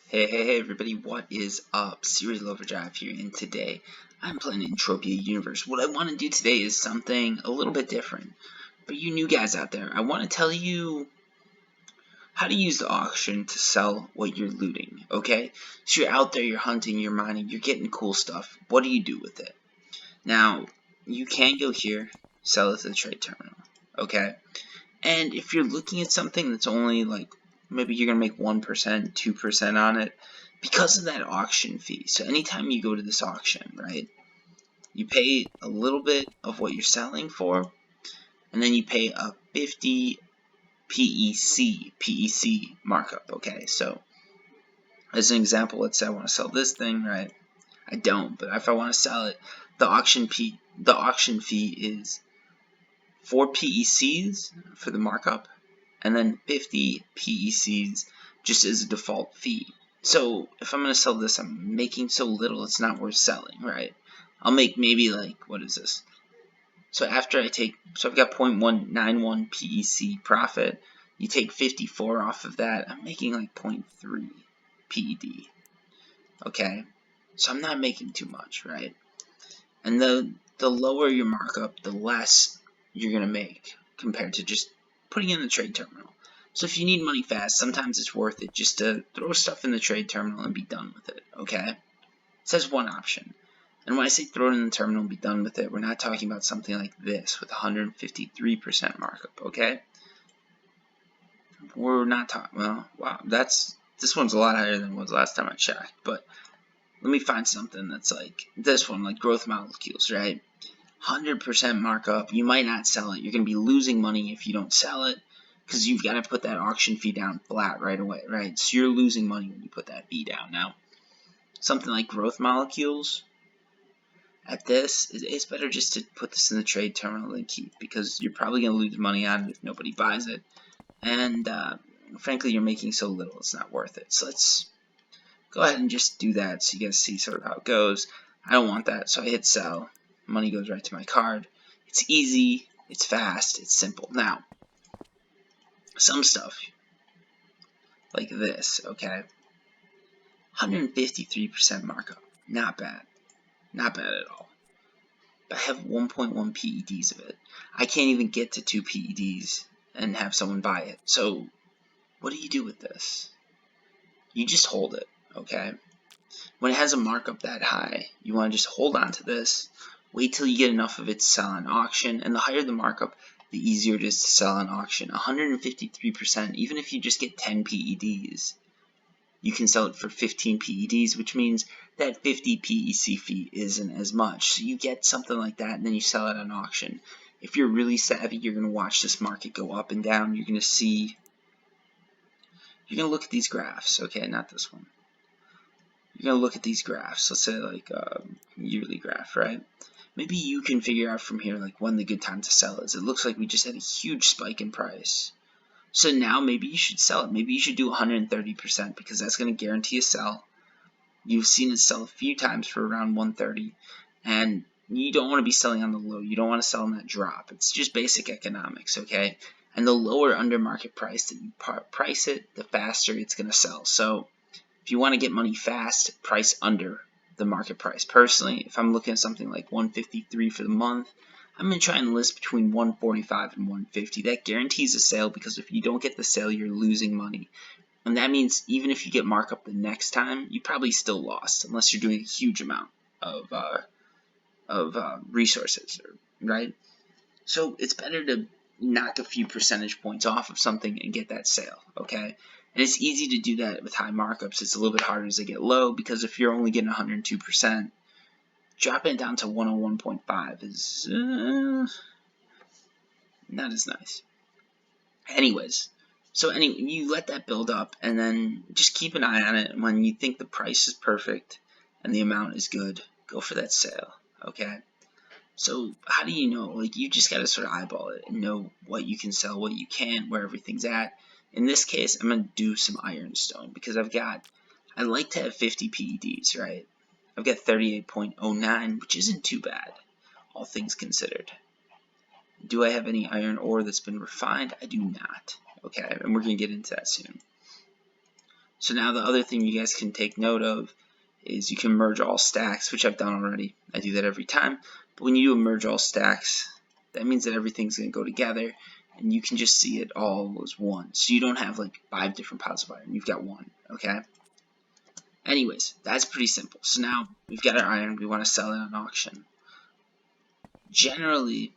Hey everybody, what is up? Serial Overdrive here, and today I'm playing Entropia Universe. What I want to do today is something a little bit different. For you new guys out there, I want to tell you how to use the auction to sell what you're looting, okay? So you're out there, you're hunting, you're mining, you're getting cool stuff. What do you do with it? Now, you can go here, sell it to the trade terminal, okay? And if you're looking at something that's only like, maybe you're going to make 1%, 2% on it, because of that auction fee. So anytime you go to this auction, right, you pay a little bit of what you're selling for, and then you pay a 50 PEC markup, okay? So as an example, let's say I want to sell this thing, right? I don't, but if I want to sell it, the auction fee is 4 PECs for the markup, and then 50 PECs just as a default fee. So if I'm going to sell this, I'm making so little it's not worth selling, right? I'll make maybe like, what is this? So after I take, so I've got 0.191 PEC profit. You take 54 off of that, I'm making like 0.3 PED. Okay? So I'm not making too much, right? And the lower your markup, the less you're going to make compared to just putting in the trade terminal. So if you need money fast, sometimes it's worth it just to throw stuff in the trade terminal and be done with it, okay? It says one option. And when I say throw it in the terminal and be done with it, we're not talking about something like this with 153% markup, okay? We're not talking, well, wow, this one's a lot higher than it was last time I checked, but let me find something that's like this one, like growth molecules, right? 100% markup, you might not sell it. You're going to be losing money if you don't sell it because you've got to put that auction fee down flat right away, right? So you're losing money when you put that fee down. Now, something like growth molecules, at this, it's better just to put this in the trade terminal and keep because you're probably going to lose money on it if nobody buys it. And frankly, you're making so little, it's not worth it. So let's go ahead and just do that so you guys see sort of how it goes. I don't want that, so I hit sell. Money goes right to my card. It's easy, it's fast, it's simple. Now, some stuff like this, okay? 153% markup. Not bad. Not bad at all. But I have 1.1 PEDs of it. I can't even get to 2 PEDs and have someone buy it. So, what do you do with this? You just hold it, okay? When it has a markup that high, you want to just hold on to this, wait till you get enough of it to sell on auction, and the higher the markup, the easier it is to sell on auction. 153%, even if you just get 10 PEDs, you can sell it for 15 PEDs, which means that 50 PEC fee isn't as much. So you get something like that, and then you sell it on auction. If you're really savvy, you're going to watch this market go up and down. You're going to see, you're going to look at these graphs, okay, not this one. You're going to look at these graphs, let's say like a yearly graph, right? Maybe you can figure out from here like when the good time to sell is. It looks like we just had a huge spike in price. So now maybe you should sell it. Maybe you should do 130% because that's going to guarantee a sell. You've seen it sell a few times for around 130, and you don't want to be selling on the low. You don't want to sell on that drop. It's just basic economics, okay? And the lower under market price that you price it, the faster it's going to sell. So if you want to get money fast, price under the market price. Personally, if I'm looking at something like 153 for the month, I'm going to try and list between 145 and 150. That guarantees a sale because if you don't get the sale, you're losing money. And that means even if you get markup the next time, you probably still lost unless you're doing a huge amount of resources, right? So it's better to knock a few percentage points off of something and get that sale, okay? And it's easy to do that with high markups. It's a little bit harder as they get low because if you're only getting 102%, dropping it down to 101.5 is not as nice. Anyways, so anyway, you let that build up and then just keep an eye on it. And when you think the price is perfect and the amount is good, go for that sale, okay? So how do you know? Like, you just got to sort of eyeball it and know what you can sell, what you can't, where everything's at. In this case, I'm going to do some ironstone because I like to have 50 PEDs, right? I've got 38.09, which isn't too bad, all things considered. Do I have any iron ore that's been refined? I do not, okay? And we're going to get into that soon. So now the other thing you guys can take note of is you can merge all stacks, which I've done already. I do that every time. But when you do a merge all stacks, that means that everything's going to go together, and you can just see it all as one. So you don't have like 5 different piles of iron. You've got one, okay? Anyways, that's pretty simple. So now we've got our iron. We want to sell it on auction. Generally,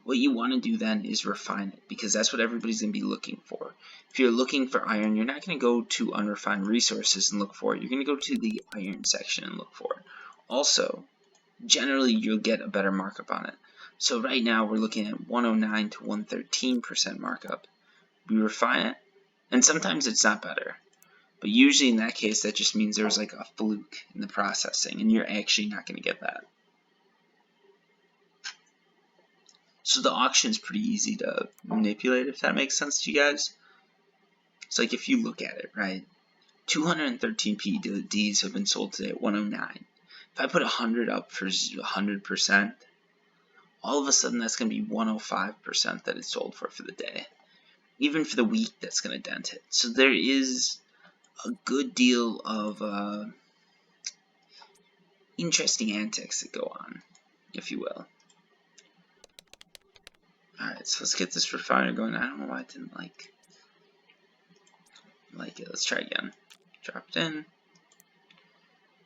what you want to do then is refine it, because that's what everybody's going to be looking for. If you're looking for iron, you're not going to go to unrefined resources and look for it. You're going to go to the iron section and look for it. Also, generally you'll get a better markup on it. So right now we're looking at 109 to 113% markup. We refine it, and sometimes it's not better. But usually in that case, that just means there was like a fluke in the processing, and you're actually not going to get that. So the auction is pretty easy to manipulate, if that makes sense to you guys. It's like if you look at it, right? 213 PEDs have been sold today at 109. If I put 100 up for 100%, all of a sudden that's going to be 105% that it's sold for the day. Even for the week, that's going to dent it. So there is a good deal of interesting antics that go on, if you will. Alright, so let's get this refiner going. I don't know why I didn't like it. Let's try again. Drop it in.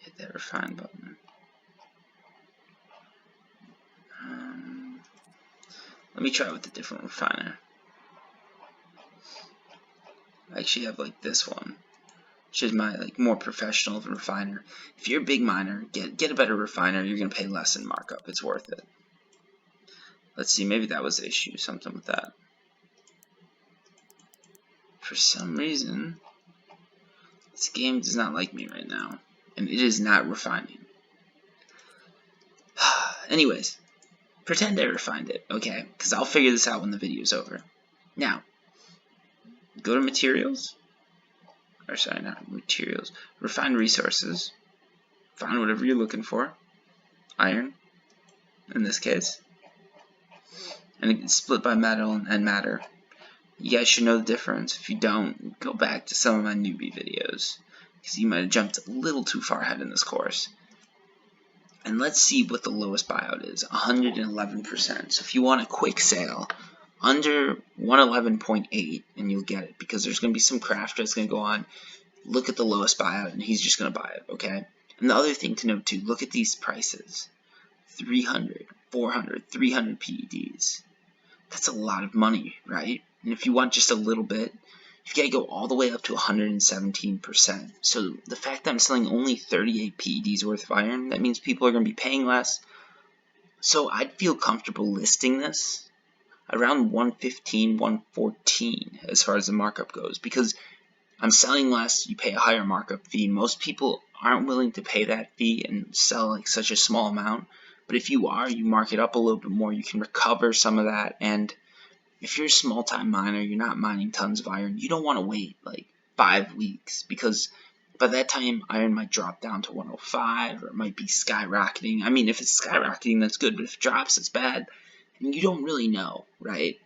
Hit that refine button. Let me try with a different refiner. I actually have like this one, which is my like more professional refiner. If you're a big miner, get a better refiner. You're gonna pay less in markup. It's worth it. Let's see, maybe that was the issue, something with that. For some reason, this game does not like me right now, and it is not refining. Anyways, pretend I refined it, okay? Because I'll figure this out when the video's over. Now, go to materials, or sorry, not materials, refine resources, find whatever you're looking for, iron, in this case, and it's split by metal and matter. You guys should know the difference. If you don't, go back to some of my newbie videos, because you might have jumped a little too far ahead in this course. And let's see what the lowest buyout is, 111%. So if you want a quick sale, under 111.8, and you'll get it, because there's going to be some crafter that's going to go on, look at the lowest buyout, and he's just going to buy it, okay? And the other thing to note too, look at these prices. 300, 400, 300 PEDs. That's a lot of money, right? And if you want just a little bit, you've got to go all the way up to 117%. So the fact that I'm selling only 38 PEDs worth of iron, that means people are going to be paying less. So I'd feel comfortable listing this around 115, 114 as far as the markup goes, because I'm selling less, you pay a higher markup fee. Most people aren't willing to pay that fee and sell like such a small amount. But if you are, you mark it up a little bit more, you can recover some of that. And if you're a small-time miner, you're not mining tons of iron, you don't want to wait like 5 weeks, because by that time iron might drop down to 105, or it might be skyrocketing. I mean, if it's skyrocketing, that's good, but if it drops, it's bad. And you don't really know, right?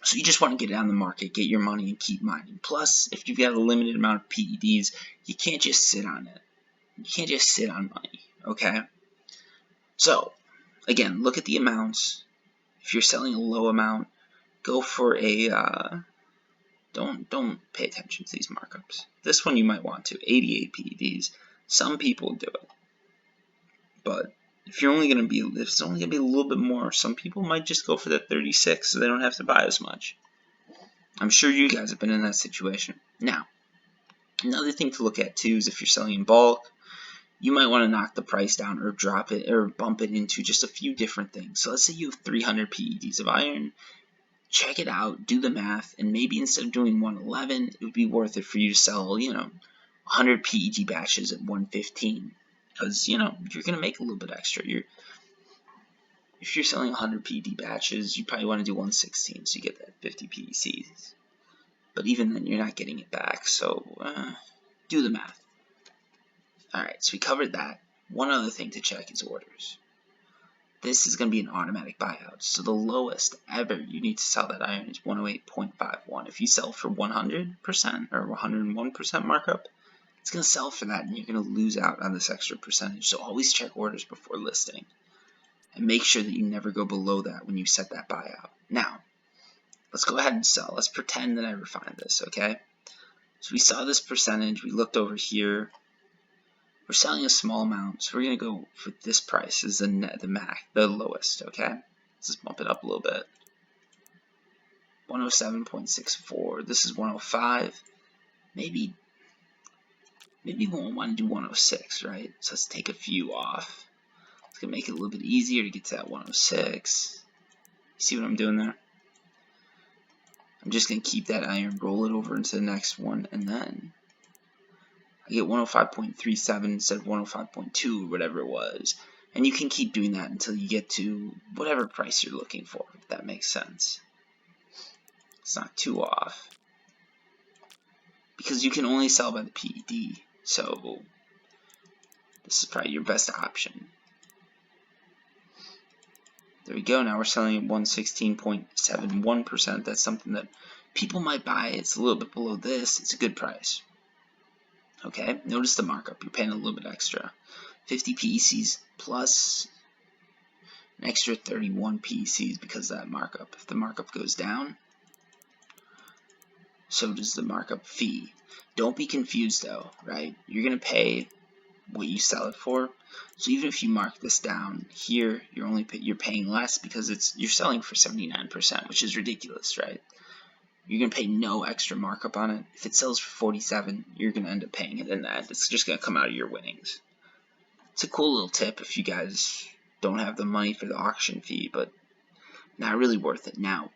So you just want to get it on the market, get your money, and keep mining. Plus, if you've got a limited amount of PEDs, you can't just sit on it. You can't just sit on money, okay? So, again, look at the amounts. If you're selling a low amount, go for a, don't pay attention to these markups. This one you might want to, 88 PEDs. Some people do it. But if it's only going to be a little bit more, some people might just go for the 36 so they don't have to buy as much. I'm sure you guys have been in that situation. Now, another thing to look at too is if you're selling in bulk, you might want to knock the price down or drop it or bump it into just a few different things. So let's say you have 300 PEDs of iron. Check it out, do the math, and maybe instead of doing 111, it would be worth it for you to sell, 100 PED batches at 115. Because, you're going to make a little bit extra. If you're selling 100 PED batches, you probably want to do 116, so you get that 50 PECs. But even then, you're not getting it back, so do the math. Alright, so we covered that. One other thing to check is orders. this is going to be an automatic buyout. So the lowest ever you need to sell that iron is 108.51. If you sell for 100% or 101% markup, it's going to sell for that, and you're going to lose out on this extra percentage. So always check orders before listing, and make sure that you never go below that when you set that buyout. Now, let's go ahead and sell. Let's pretend that I refined this, okay? So we saw this percentage. We looked over here. We're selling a small amount, so we're going to go for this price as the lowest, okay? Let's just bump it up a little bit. 107.64. This is 105. Maybe we won't want to do 106, right? So let's take a few off. It's going to make it a little bit easier to get to that 106. See what I'm doing there? I'm just going to keep that iron, roll it over into the next one, and then I get 105.37 instead of 105.2 or whatever it was. And you can keep doing that until you get to whatever price you're looking for, if that makes sense. It's not too off, because you can only sell by the PED, so this is probably your best option. There we go. Now we're selling at 116.71%. That's something that people might buy. It's a little bit below this. It's a good price. Okay, notice the markup. You're paying a little bit extra. 50 PECs plus an extra 31 PECs because of that markup. If the markup goes down, so does the markup fee. Don't be confused though, right? You're going to pay what you sell it for. So even if you mark this down here, you're paying less because you're selling for 79%, which is ridiculous, right? You're going to pay no extra markup on it. If it sells for 47, you're going to end up paying it in that. It's just going to come out of your winnings. It's a cool little tip if you guys don't have the money for the auction fee, but not really worth it. Now,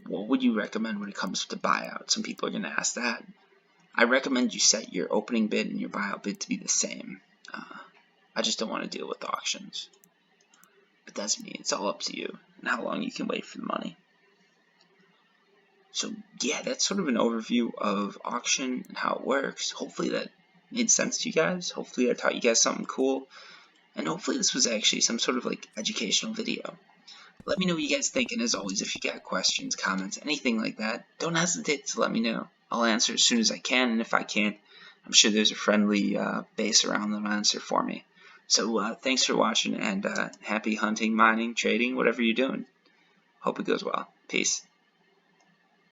what would you recommend when it comes to buyout? Some people are going to ask that. I recommend you set your opening bid and your buyout bid to be the same. I just don't want to deal with auctions. But that's me. It's all up to you and how long you can wait for the money. So yeah, that's sort of an overview of auction and how it works. Hopefully that made sense to you guys. Hopefully I taught you guys something cool. And hopefully this was actually some sort of like educational video. Let me know what you guys think, and as always, if you got questions, comments, anything like that, don't hesitate to let me know. I'll answer as soon as I can, and if I can't, I'm sure there's a friendly base around that'll answer for me. So thanks for watching, and happy hunting, mining, trading, whatever you're doing. Hope it goes well. Peace.